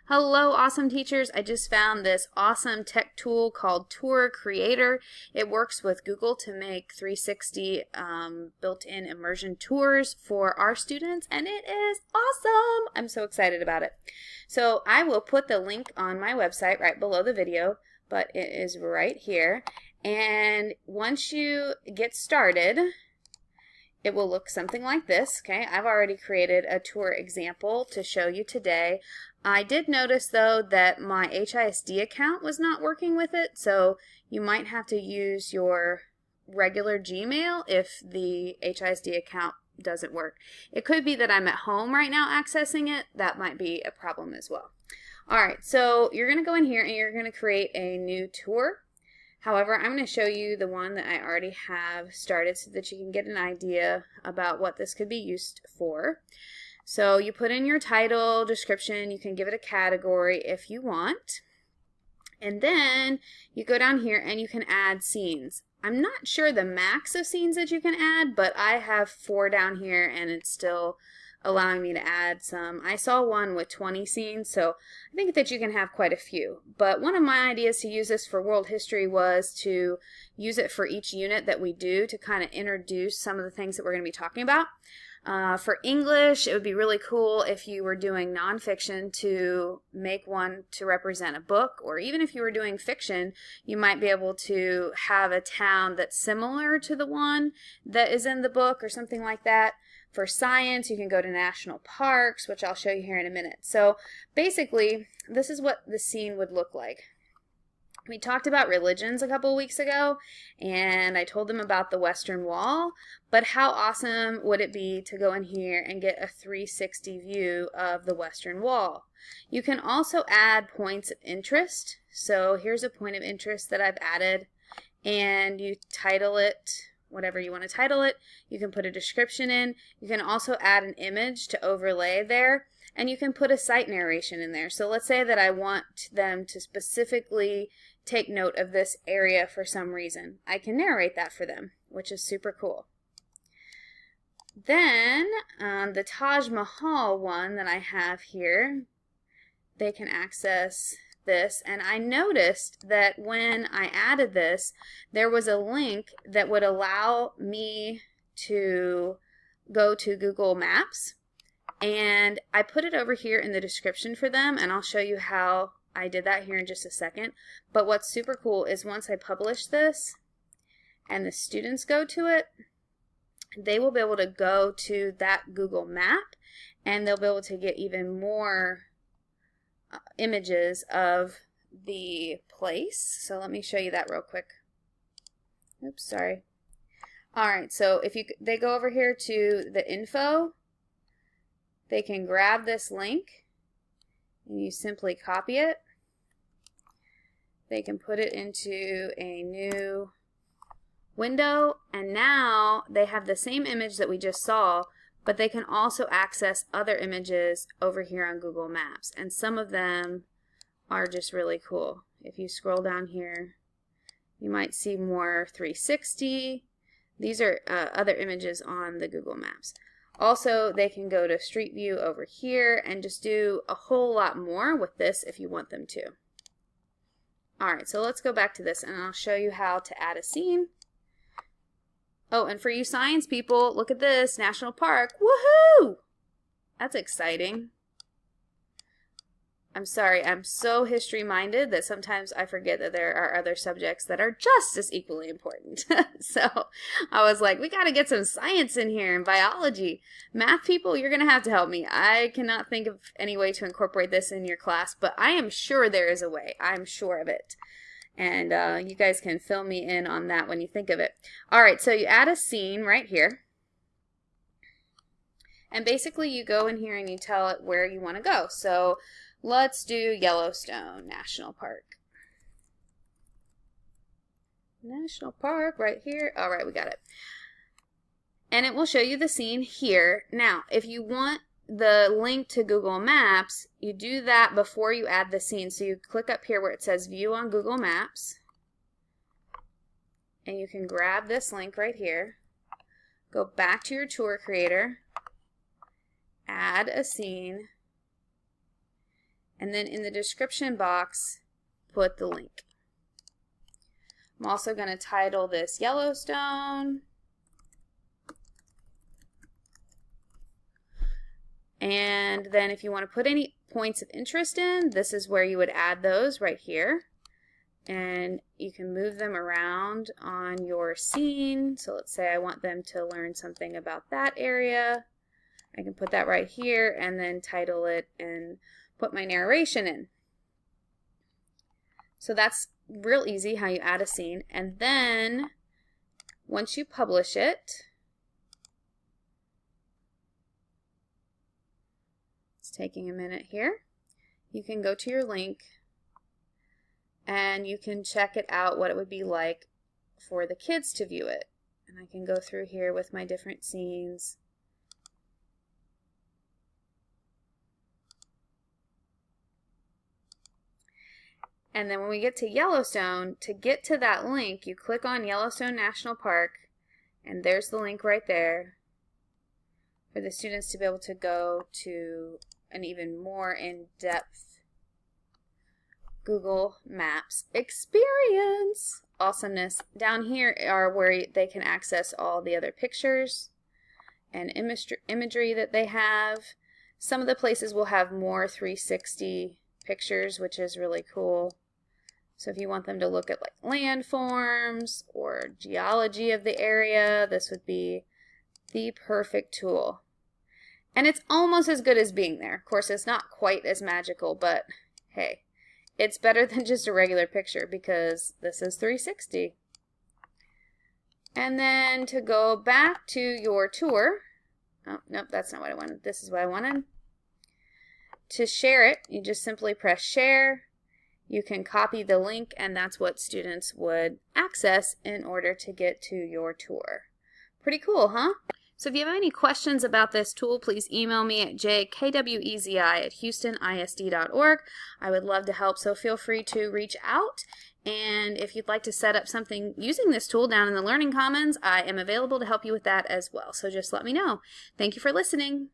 Hello, awesome teachers. I just found this awesome tech tool called Tour Creator. It works with Google to make 360 built-in immersion tours for our students, and it is awesome. I'm so excited about it. So I will put the link on my website right below the video, but it is right here. And once you get started, it will look something like this. Okay, I've already created a tour example to show you today. I did notice though that my HISD account was not working with it, so you might have to use your regular Gmail if the HISD account doesn't work. It could be that I'm at home right now accessing it. That might be a problem as well. Alright, so you're going to go in here and you're going to create a new tour. However, I'm going to show you the one that I already have started so that you can get an idea about what this could be used for. So you put in your title, description, you can give it a category if you want. And then you go down here and you can add scenes. I'm not sure the max of scenes that you can add, but I have 4 down here and it's still allowing me to add some. I saw one with 20 scenes, so I think that you can have quite a few. But one of my ideas to use this for world history was to use it for each unit that we do to kind of introduce some of the things that we're going to be talking about. For English, it would be really cool if you were doing nonfiction to make one to represent a book, or even if you were doing fiction, you might be able to have a town that's similar to the one that is in the book or something like that. For science, you can go to national parks, which I'll show you here in a minute. So basically, this is what the scene would look like. We talked about religions a couple of weeks ago, and I told them about the Western Wall, but how awesome would it be to go in here and get a 360 view of the Western Wall? You can also add points of interest. So here's a point of interest that I've added, and you title it whatever you want to title it. You can put a description in. You can also add an image to overlay there, and you can put a site narration in there. So let's say that I want them to specifically take note of this area for some reason. I can narrate that for them, which is super cool. Then the Taj Mahal one that I have here, they can access this, and I noticed that when I added this, there was a link that would allow me to go to Google Maps, and I put it over here in the description for them, and I'll show you how I did that here in just a second. But what's super cool is once I publish this and the students go to it, they will be able to go to that Google map, and they'll be able to get even more images of the place. So let me show you that real quick. Oops, sorry. Alright, so if they go over here to the info, they can grab this link and you simply copy it. They can put it into a new window, and now they have the same image that we just saw, but they can also access other images over here on Google Maps, and some of them are just really cool. If you scroll down here, you might see more 360. These are other images on the Google Maps. Also, they can go to Street View over here and just do a whole lot more with this if you want them to. Alright, so let's go back to this and I'll show you how to add a scene. Oh, and for you science people, look at this, National Park. Woohoo! That's exciting. I'm sorry, I'm so history-minded that sometimes I forget that there are other subjects that are just as equally important. So I was like, we gotta get some science in here and biology. Math people, you're gonna have to help me. I cannot think of any way to incorporate this in your class, but I am sure there is a way. I'm sure of it. And you guys can fill me in on that when you think of it. Alright, so you add a scene right here. And basically you go in here and you tell it where you want to go. So let's do Yellowstone National Park. National Park right here. Alright, we got it. And it will show you the scene here. Now, if you want the link to Google Maps, you do that before you add the scene. So you click up here where it says View on Google Maps, and you can grab this link right here, go back to your tour creator, add a scene, And then in the description box, put the link. I'm also going to title this Yellowstone. And then if you want to put any points of interest in, this is where you would add those right here. And you can move them around on your scene. So let's say I want them to learn something about that area. I can put that right here and then title it and put my narration in. So that's real easy how you add a scene. And then once you publish it, it's taking a minute here, you can go to your link and you can check it out, what it would be like for the kids to view it. And I can go through here with my different scenes. And then when we get to Yellowstone, to get to that link, you click on Yellowstone National Park, and there's the link right there for the students to be able to go to an even more in-depth Google Maps experience. Awesomeness. Down here are where they can access all the other pictures and imagery that they have. Some of the places will have more 360 pictures, which is really cool. So if you want them to look at like landforms or geology of the area, this would be the perfect tool. And it's almost as good as being there. Of course, it's not quite as magical, but hey, it's better than just a regular picture because this is 360. And then to go back to your tour, oh, nope, that's not what I wanted. This is what I wanted. To share it, you just simply press share. You can copy the link, and that's what students would access in order to get to your tour. Pretty cool, huh? So if you have any questions about this tool, please email me at jkwezi@houstonisd.org. I would love to help, so feel free to reach out. And if you'd like to set up something using this tool down in the Learning Commons, I am available to help you with that as well. So just let me know. Thank you for listening.